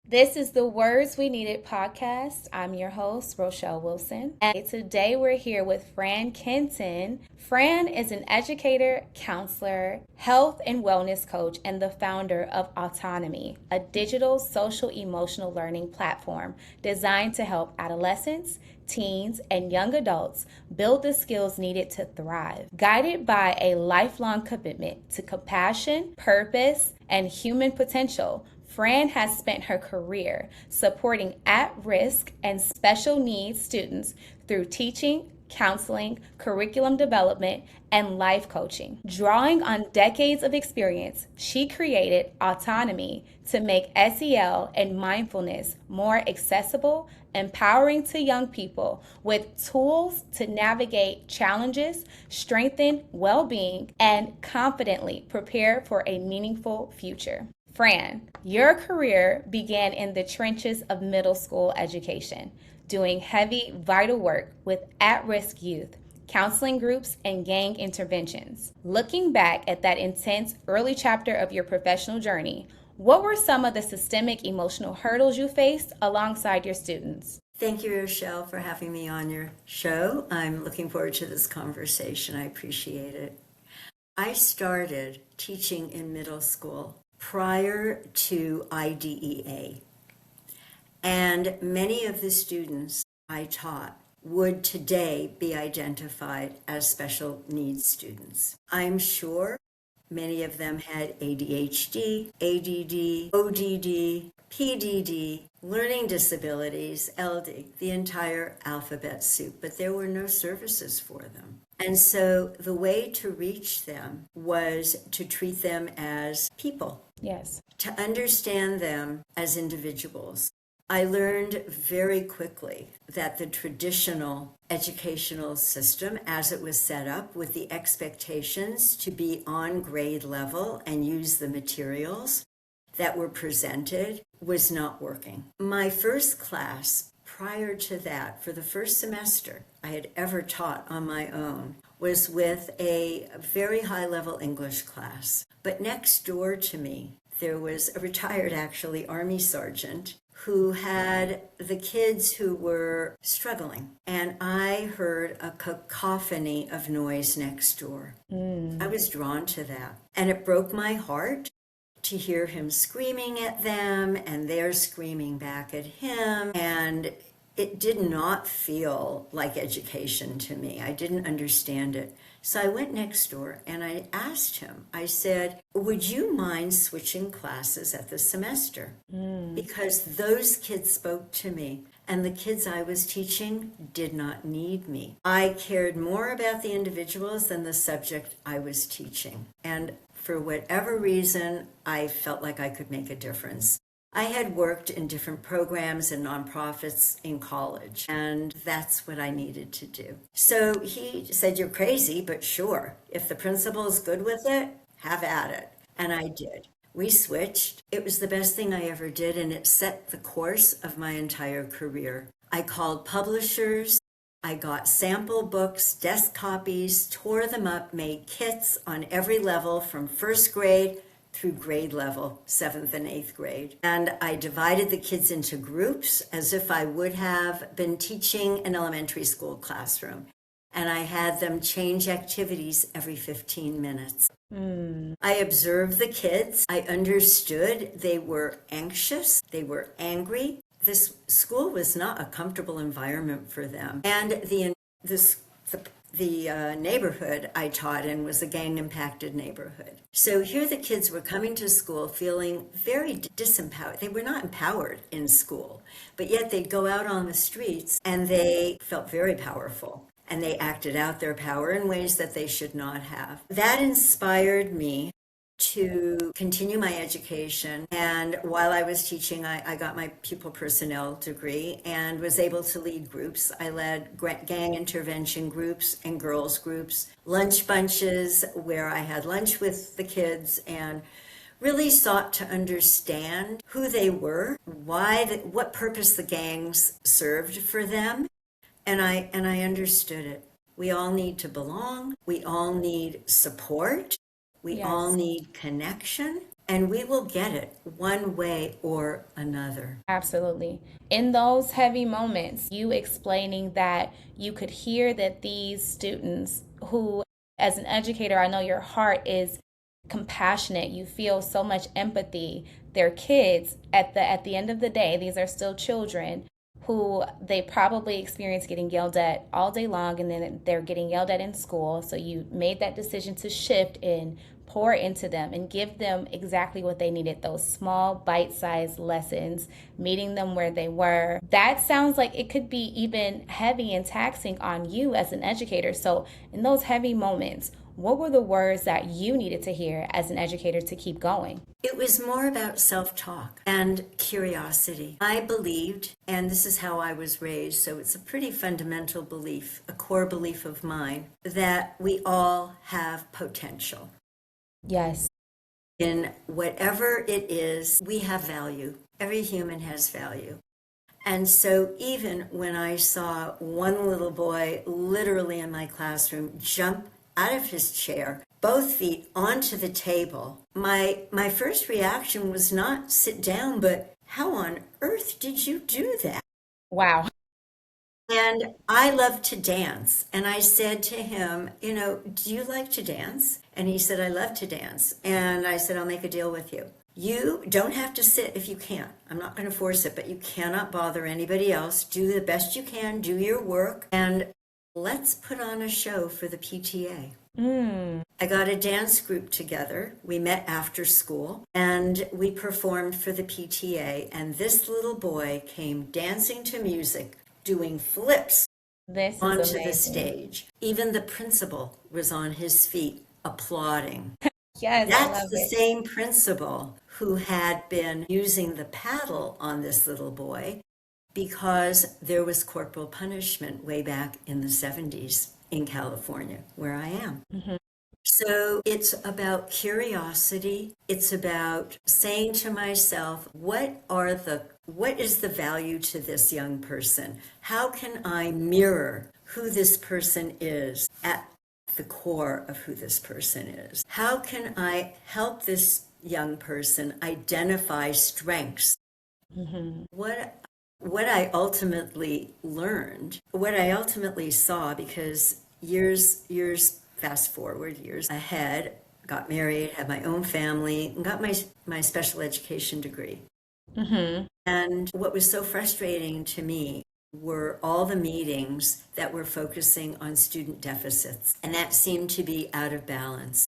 This is the Words We Needed podcast. I'm your host, Rochelle Wilson. And today we're here with Fran Kenton. Fran is an educator, counselor, health and wellness coach, and the founder of Autonomy, a digital social emotional learning platform designed to help adolescents, teens, and young adults build the skills needed to thrive. Guided by a lifelong commitment to compassion, purpose, and human potential, Fran has spent her career supporting at-risk and special needs students through teaching, counseling, curriculum development, and life coaching. Drawing on decades of experience, she created Autonomy to make SEL and mindfulness more accessible, empowering to young people with tools to navigate challenges, strengthen well-being, and confidently prepare for a meaningful future. Fran, your career began in the trenches of middle school education, doing heavy, vital work with at-risk youth, counseling groups, and gang interventions. Looking back at that intense early chapter of your professional journey, what were some of the systemic emotional hurdles you faced alongside your students? Thank you, Rochelle, for having me on your show. I'm looking forward to this conversation. I appreciate it. I started teaching in middle school prior to IDEA, and many of the students I taught would today be identified as special needs students. I'm sure many of them had ADHD, ADD, ODD, PDD, learning disabilities, LD, the entire alphabet soup, but there were no services for them. And so the way to reach them was to treat them as people. Yes. To understand them as individuals. I learned very quickly that the traditional educational system, as it was set up with the expectations to be on grade level and use the materials that were presented, was not working. My first class prior to that, for the first semester I had ever taught on my own, was with a very high-level English class. But next door to me, there was a retired, actually, Army sergeant who had the kids who were struggling. And I heard a cacophony of noise next door. I was drawn to that. And it broke my heart to hear him screaming at them, and they're screaming back at him. And it did not feel like education to me. I didn't understand it. So I went next door and I asked him, I said, would you mind switching classes at the semester? Because those kids spoke to me and the kids I was teaching did not need me. I cared more about the individuals than the subject I was teaching. And for whatever reason, I felt like I could make a difference. I had worked in different programs and nonprofits in college, and that's what I needed to do. So he said, you're crazy, but sure, if the principal is good with it, have at it. And I did. We switched. It was the best thing I ever did, and it set the course of my entire career. I called publishers. I got sample books, desk copies, tore them up, made kits on every level from first grade through grade level, 7th and 8th grade. And I divided the kids into groups as if I would have been teaching an elementary school classroom. And I had them change activities every 15 minutes. I observed the kids. I understood they were anxious. They were angry. This school was not a comfortable environment for them. And the neighborhood I taught in was a gang-impacted neighborhood. So here the kids were coming to school feeling very disempowered. They were not empowered in school, but yet they'd go out on the streets and they felt very powerful. And they acted out their power in ways that they should not have. That inspired me to continue my education. And while I was teaching, I got my pupil personnel degree and was able to lead groups. I led gang intervention groups and girls groups, lunch bunches where I had lunch with the kids and really sought to understand who they were, what purpose the gangs served for them. And I understood it. We all need to belong. We all need support. We all need connection. and we will get it one way or another. Absolutely. In those heavy moments, you explaining that you could hear that these students who, as an educator, I know your heart is compassionate. You feel so much empathy. They're kids. At the end of the day, these are still children who they probably experience getting yelled at all day long, and then they're getting yelled at in school. So you made that decision to shift and pour into them and give them exactly what they needed, those small bite-sized lessons, meeting them where they were. That sounds like it could be even heavy and taxing on you as an educator. So in those heavy moments, what were the words that you needed to hear as an educator to keep going? It was more about self-talk and curiosity. I believed, and this is how I was raised, so it's a pretty fundamental belief, a core belief of mine, that we all have potential. Yes. In whatever it is, we have value. Every human has value. And so even when I saw one little boy literally in my classroom jump out of his chair, both feet onto the table, my first reaction was not sit down, but how on earth did you do that? Wow. And I love to dance. And I said to him, do you like to dance? And he said, I love to dance. And I said, I'll make a deal with you. You don't have to sit if you can't. I'm not going to force it, but you cannot bother anybody else. Do the best you can, do your work, and let's put on a show for the PTA. I got a dance group together. We met after school and we performed for the PTA. And this little boy came dancing to music, doing flips onto the stage. Even the principal was on his feet applauding. Yes, that's the same principal who had been using the paddle on this little boy because there was corporal punishment way back in the 70s in California, where I am. Mm-hmm. So it's about curiosity. It's about saying to myself, what is the value to this young person? How can I mirror who this person is at the core of who this person is? How can I help this young person identify strengths? Mm-hmm. What I ultimately learned, what I ultimately saw, because years fast forward, years ahead, got married, had my own family, and got my special education degree. Mm-hmm. And what was so frustrating to me were all the meetings that were focusing on student deficits, and that seemed to be out of balance.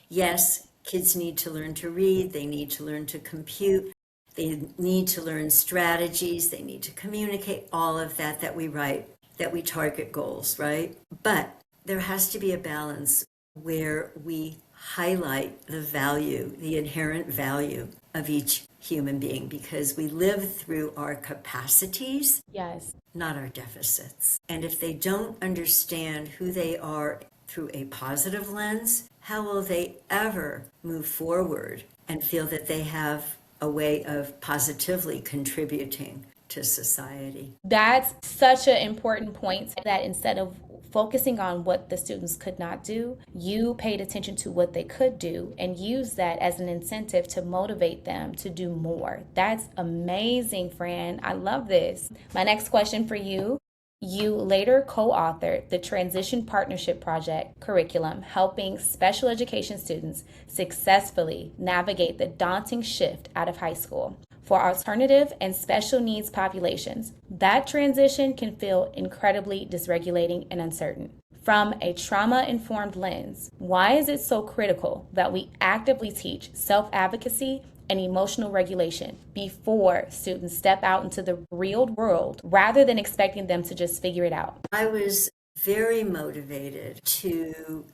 Yes, kids need to learn to read, they need to learn to compute, they need to learn strategies, they need to communicate, all of that we write, that we target goals, right? But there has to be a balance where we highlight the value, the inherent value of each human being, because we live through our capacities, yes, not our deficits. And if they don't understand who they are through a positive lens, how will they ever move forward and feel that they have a way of positively contributing to society? That's such an important point, that instead of focusing on what the students could not do, you paid attention to what they could do and used that as an incentive to motivate them to do more. That's amazing, Fran. I love this. My next question for you. You later co-authored the Transition Partnership Project curriculum, helping special education students successfully navigate the daunting shift out of high school. For alternative and special needs populations, that transition can feel incredibly dysregulating and uncertain. From a trauma-informed lens, why is it so critical that we actively teach self-advocacy and emotional regulation before students step out into the real world, rather than expecting them to just figure it out? I was very motivated to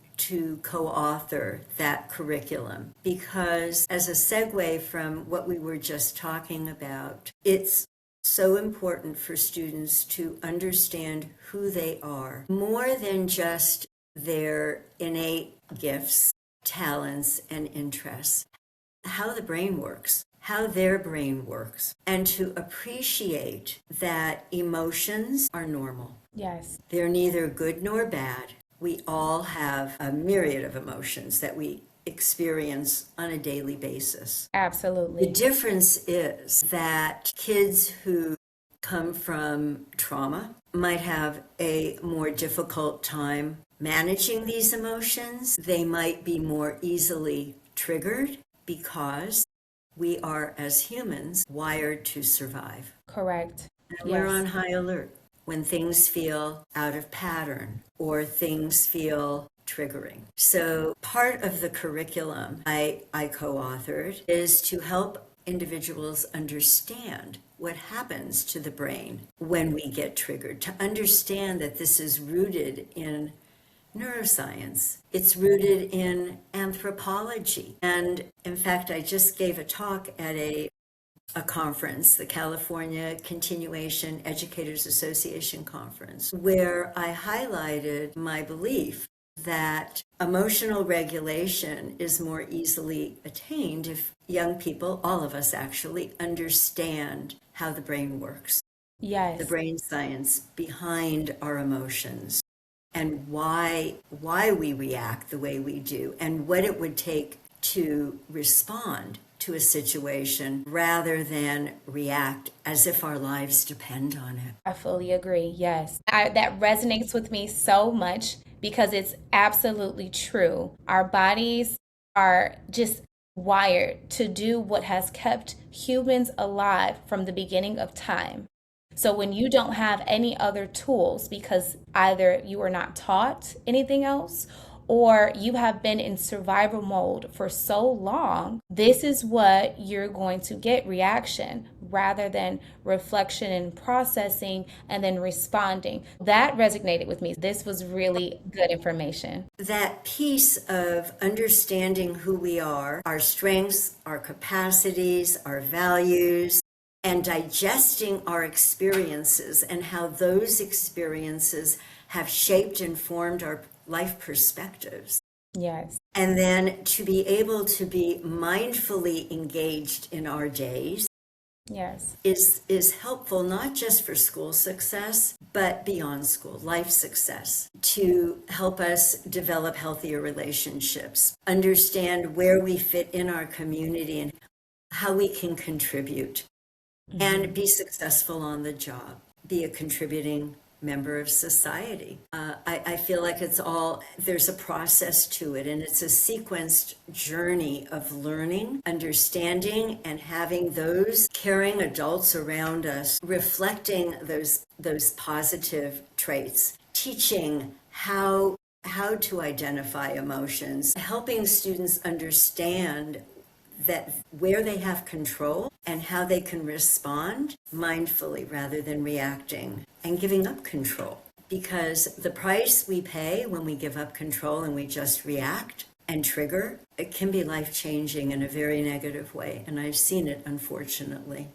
co-author that curriculum because, as a segue from what we were just talking about, it's so important for students to understand who they are, more than just their innate gifts, talents, and interests, how the brain works, how their brain works, and to appreciate that emotions are normal. Yes. They're neither good nor bad. We all have a myriad of emotions that we experience on a daily basis. Absolutely. The difference is that kids who come from trauma might have a more difficult time managing these emotions. They might be more easily triggered because we are, as humans, wired to survive. Correct. And we're on high alert when things feel out of pattern or things feel triggering. So part of the curriculum I co-authored is to help individuals understand what happens to the brain when we get triggered, to understand that this is rooted in neuroscience. It's rooted in anthropology. And in fact, I just gave a talk at a conference, the California Continuation Educators Association conference, where I highlighted my belief that emotional regulation is more easily attained if young people, all of us actually, understand how the brain works. Yes. The brain science behind our emotions and why we react the way we do and what it would take to respond to a situation rather than react as if our lives depend on it. I fully agree. Yes. That resonates with me so much because it's absolutely true. Our bodies are just wired to do what has kept humans alive from the beginning of time. So when you don't have any other tools because either you are not taught anything else or you have been in survival mode for so long, this is what you're going to get: reaction rather than reflection and processing and then responding. That resonated with me. This was really good information. That piece of understanding who we are, our strengths, our capacities, our values, and digesting our experiences and how those experiences have shaped and formed our life perspectives. Yes. And then to be able to be mindfully engaged in our days. Yes. Is helpful not just for school success, but beyond school, life success, to help us develop healthier relationships, understand where we fit in our community and how we can contribute, and be successful on the job, be a contributing member of society. I feel like there's a process to it, and it's a sequenced journey of learning, understanding, and having those caring adults around us reflecting those positive traits, teaching how to identify emotions, helping students understand that where they have control and how they can respond mindfully rather than reacting and giving up control. Because the price we pay when we give up control and we just react and trigger, it can be life-changing in a very negative way. And I've seen it, unfortunately.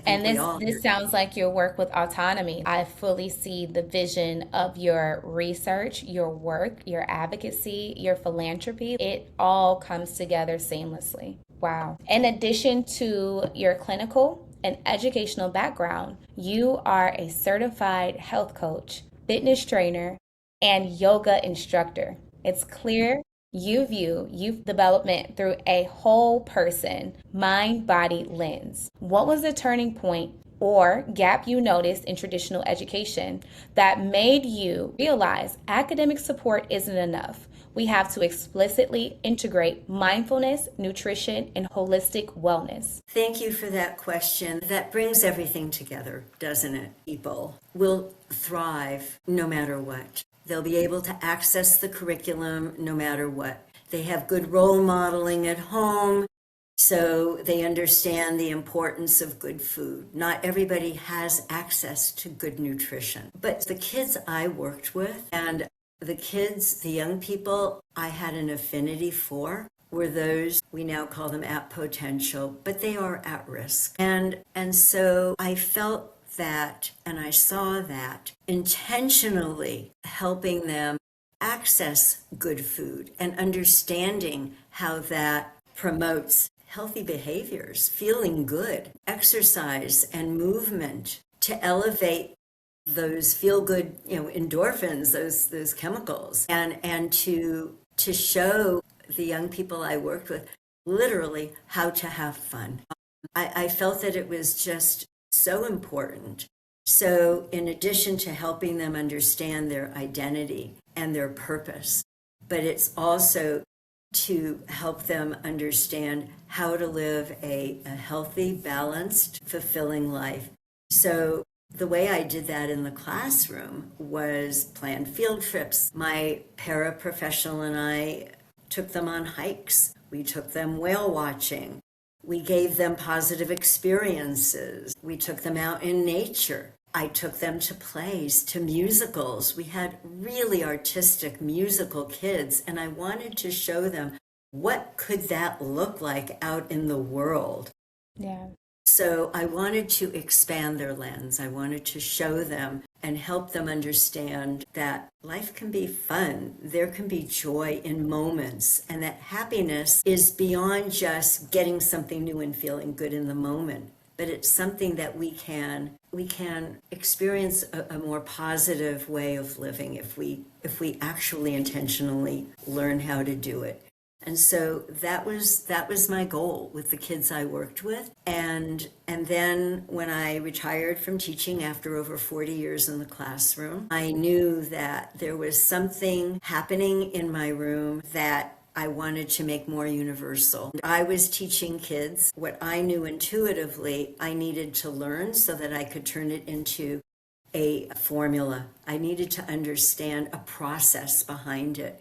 And this sounds like your work with autonomy. I fully see the vision of your research, your work, your advocacy, your philanthropy. It all comes together seamlessly. Wow. In addition to your clinical and educational background, you are a certified health coach, fitness trainer, and yoga instructor. It's clear you view youth development through a whole person, mind-body lens. What was the turning point or gap you noticed in traditional education that made you realize academic support isn't enough? We have to explicitly integrate mindfulness, nutrition, and holistic wellness. Thank you for that question. That brings everything together, doesn't it? People will thrive no matter what. They'll be able to access the curriculum no matter what. They have good role modeling at home, so they understand the importance of good food. Not everybody has access to good nutrition. But the kids I worked with and the young people I had an affinity for were those, we now call them at potential, but they are at risk. And so I felt that, and I saw that intentionally helping them access good food and understanding how that promotes healthy behaviors, feeling good, exercise and movement to elevate those feel good, endorphins, those chemicals, and to show the young people I worked with literally how to have fun. I felt that it was just so important. So, in addition to helping them understand their identity and their purpose, but it's also to help them understand how to live a healthy, balanced, fulfilling life. So, the way I did that in the classroom was planned field trips. My paraprofessional and I took them on hikes. We took them whale watching. We gave them positive experiences. We took them out in nature. I took them to plays, to musicals. We had really artistic musical kids, and I wanted to show them what could that look like out in the world. Yeah. So I wanted to expand their lens. I wanted to show them and help them understand that life can be fun. There can be joy in moments, and that happiness is beyond just getting something new and feeling good in the moment. But it's something that we can experience a more positive way of living if we actually intentionally learn how to do it. And so that was my goal with the kids I worked with. And then when I retired from teaching after over 40 years in the classroom, I knew that there was something happening in my room that I wanted to make more universal. I was teaching kids what I knew intuitively I needed to learn so that I could turn it into a formula. I needed to understand a process behind it.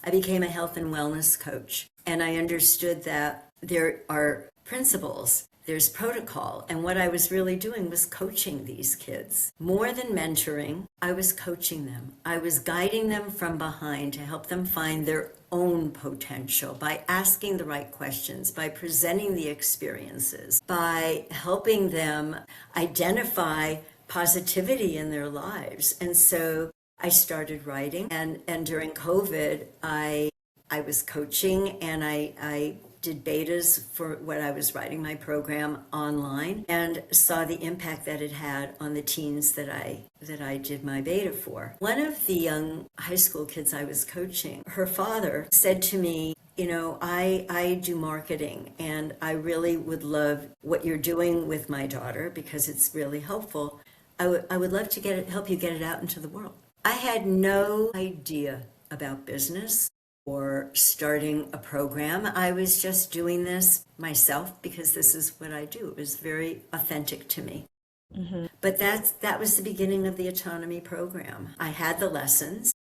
I became a health and wellness coach, and I understood that there are principles, there's protocol, and what I was really doing was coaching these kids. More than mentoring, I was coaching them. I was guiding them from behind to help them find their own potential by asking the right questions, by presenting the experiences, by helping them identify positivity in their lives. And so I started writing, and during COVID, I was coaching, and I did betas for what I was writing, my program online, and saw the impact that it had on the teens that I did my beta for. One of the young high school kids I was coaching, her father said to me, you know, I do marketing, and I really would love what you're doing with my daughter because it's really helpful. I would love to help you get it out into the world. I had no idea about business or starting a program. I was just doing this myself because this is what I do. It was very authentic to me. Mm-hmm. But that was the beginning of the autonomy program. I had the lessons.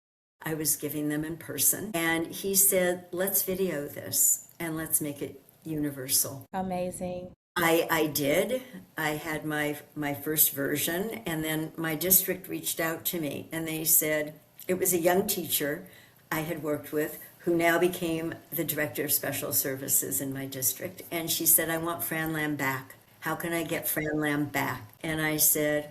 I was giving them in person. And he said, let's video this and let's make it universal. Amazing. I did. I had my first version, and then my district reached out to me, and they said, it was a young teacher I had worked with who now became the director of special services in my district, and she said, I want Fran Lamb back. How can I get Fran Lamb back? And I said,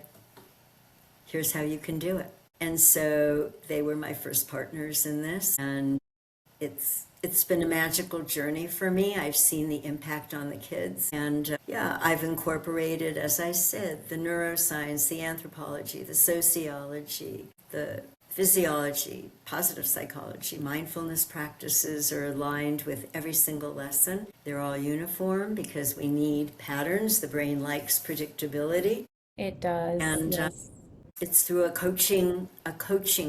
here's how you can do it. And so they were my first partners in this, and it's been a magical journey for me. I've seen the impact on the kids. And I've incorporated, as I said, the neuroscience, the anthropology, the sociology, the physiology, positive psychology, mindfulness practices are aligned with every single lesson. They're all uniform because we need patterns. The brain likes predictability. It does. And yes. It's through a coaching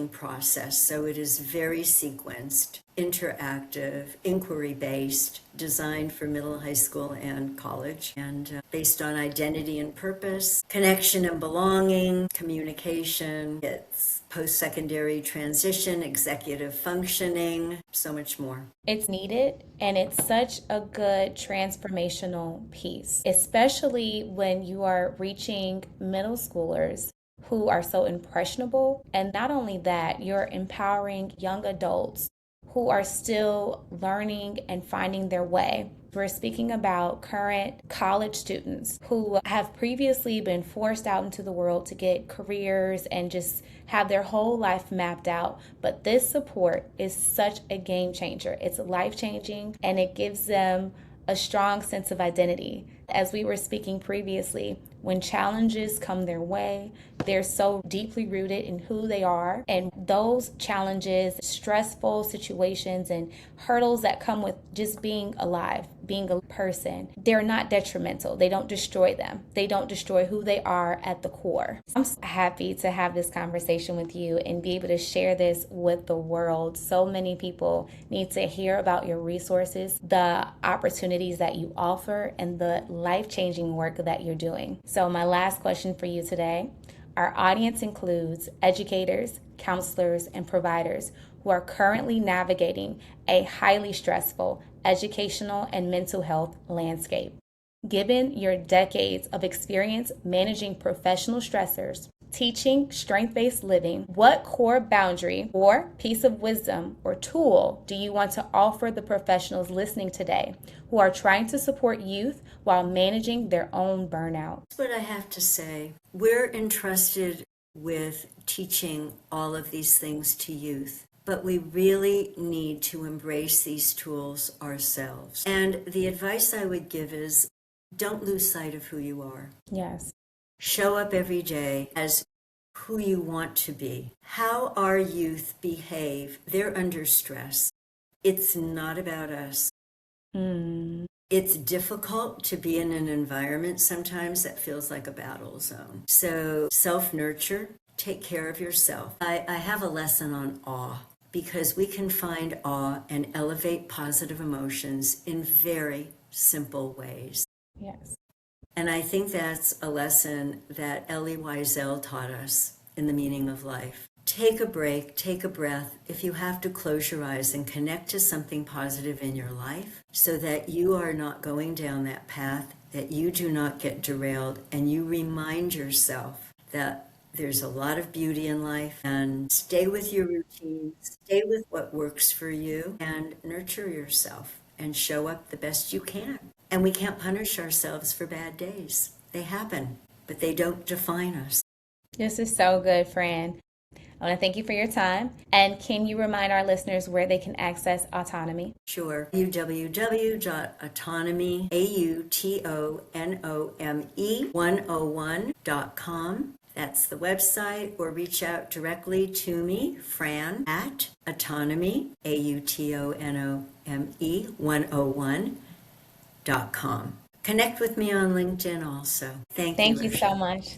process, so it is very sequenced, interactive, inquiry-based, designed for middle, high school, and college, and based on identity and purpose, connection and belonging, communication, it's post-secondary transition, executive functioning, so much more. It's needed, and it's such a good transformational piece, especially when you are reaching middle schoolers who are so impressionable. And not only that, you're empowering young adults who are still learning and finding their way. We're speaking about current college students who have previously been forced out into the world to get careers and just have their whole life mapped out. But this support is such a game changer. It's life-changing, and it gives them a strong sense of identity. As we were speaking previously, when challenges come their way, They're so deeply rooted in who they are, and those challenges, stressful situations, and hurdles that come with just being alive, being a person, they're not detrimental. They don't destroy them. They don't destroy who they are at the core. I'm so happy to have this conversation with you and be able to share this with the world. So many people need to hear about your resources, the opportunities that you offer, and the life-changing work that you're doing. So my last question for you today: our audience includes educators, counselors, and providers who are currently navigating a highly stressful educational and mental health landscape. Given your decades of experience managing professional stressors, teaching strength-based living, what core boundary or piece of wisdom or tool do you want to offer the professionals listening today who are trying to support youth while managing their own burnout? That's what I have to say. We're entrusted with teaching all of these things to youth, but we really need to embrace these tools ourselves. And the advice I would give is, don't lose sight of who you are. Yes. Show up every day as who you want to be. How our youth behave, they're under stress. It's not about us. It's difficult to be in an environment sometimes that feels like a battle zone. So self-nurture, take care of yourself. I have a lesson on awe, because we can find awe and elevate positive emotions in very simple ways. Yes. And I think that's a lesson that Elie Wiesel taught us in The Meaning of Life. Take a break, take a breath. If you have to, close your eyes and connect to something positive in your life so that you are not going down that path, that you do not get derailed, and you remind yourself that there's a lot of beauty in life, and stay with your routine, stay with what works for you, and nurture yourself and show up the best you can. And we can't punish ourselves for bad days. They happen, but they don't define us. This is so good, Fran. I want to thank you for your time. And can you remind our listeners where they can access autonomy? Sure. www.autonomy, AUTONOME101.com. That's the website, or reach out directly to me, Fran, at autonomy, AUTONOME101.com. Connect with me on LinkedIn also. Thank you. Thank you so much.